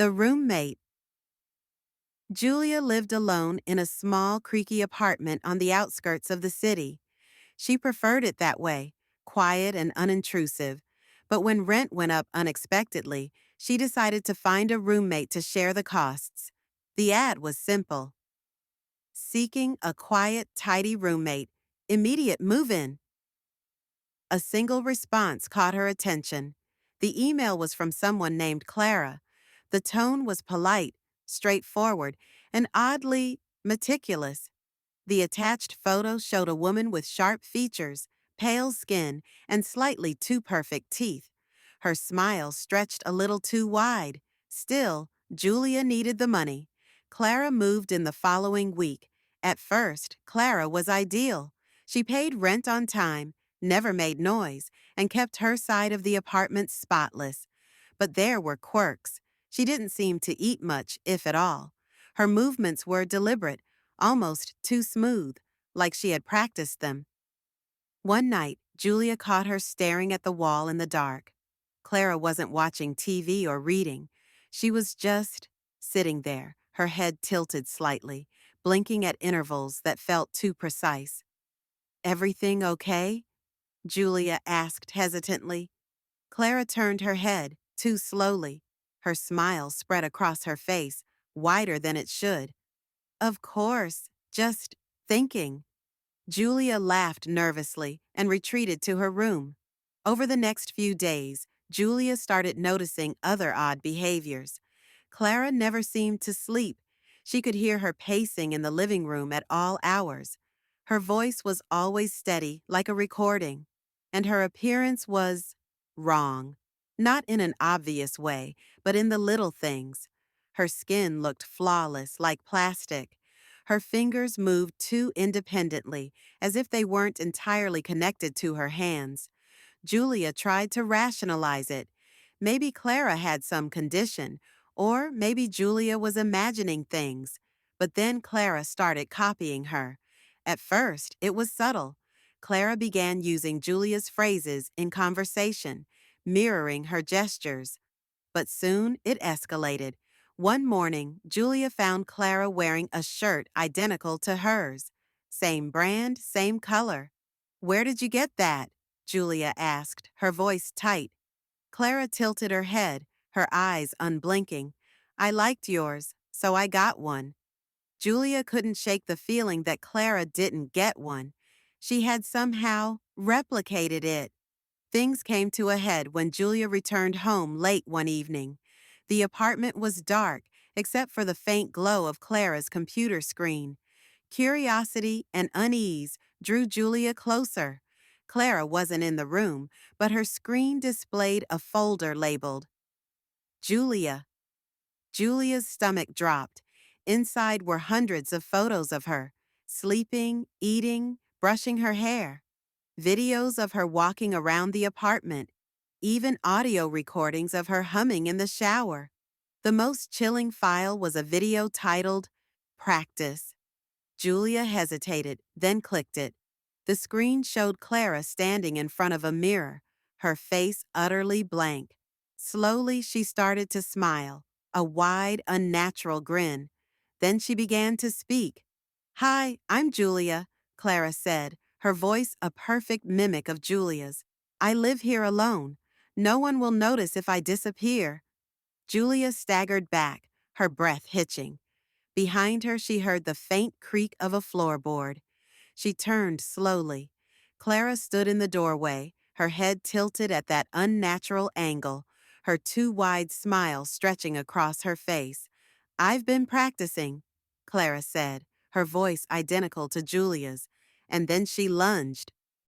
The roommate. Julia lived alone in a small, creaky apartment on the outskirts of the city. She preferred it that way, quiet and unintrusive. But when rent went up unexpectedly, she decided to find a roommate to share the costs. The ad was simple: seeking a quiet, tidy roommate, immediate move-in. A single response caught her attention. The email was from someone named Clara. The tone was polite, straightforward, and oddly meticulous. The attached photo showed a woman with sharp features, pale skin, and slightly too perfect teeth. Her smile stretched a little too wide. Still, Julia needed the money. Clara moved in the following week. At first, Clara was ideal. She paid rent on time, never made noise, and kept her side of the apartment spotless. But there were quirks. She didn't seem to eat much, if at all. Her movements were deliberate, almost too smooth, like she had practiced them. One night, Julia caught her staring at the wall in the dark. Clara wasn't watching TV or reading. She was just sitting there, her head tilted slightly, blinking at intervals that felt too precise. "Everything okay?" Julia asked hesitantly. Clara turned her head, too slowly. Her smile spread across her face, wider than it should. "Of course, just thinking." Julia laughed nervously and retreated to her room. Over the next few days, Julia started noticing other odd behaviors. Clara never seemed to sleep. She could hear her pacing in the living room at all hours. Her voice was always steady, like a recording. And her appearance was wrong. Not in an obvious way, but in the little things. Her skin looked flawless, like plastic. Her fingers moved too independently, as if they weren't entirely connected to her hands. Julia tried to rationalize it. Maybe Clara had some condition, or maybe Julia was imagining things. But then Clara started copying her. At first, it was subtle. Clara began using Julia's phrases in conversation, mirroring her gestures. But soon it escalated. One morning, Julia found Clara wearing a shirt identical to hers. Same brand, same color. "Where did you get that?" Julia asked, her voice tight. Clara tilted her head, her eyes unblinking. "I liked yours, so I got one." Julia couldn't shake the feeling that Clara didn't get one. She had somehow replicated it. Things came to a head when Julia returned home late one evening. The apartment was dark, except for the faint glow of Clara's computer screen. Curiosity and unease drew Julia closer. Clara wasn't in the room, but her screen displayed a folder labeled Julia. Julia's stomach dropped. Inside were hundreds of photos of her, sleeping, eating, brushing her hair. Videos of her walking around the apartment, even audio recordings of her humming in the shower. The most chilling file was a video titled Practice. Julia hesitated, then clicked it. The screen showed Clara standing in front of a mirror, her face utterly blank. Slowly, she started to smile, a wide, unnatural grin. Then she began to speak. "Hi, I'm Julia," Clara said, her voice a perfect mimic of Julia's. "I live here alone. No one will notice if I disappear." Julia staggered back, her breath hitching. Behind her, she heard the faint creak of a floorboard. She turned slowly. Clara stood in the doorway, her head tilted at that unnatural angle, her too wide smile stretching across her face. "I've been practicing," Clara said, her voice identical to Julia's, and then she lunged.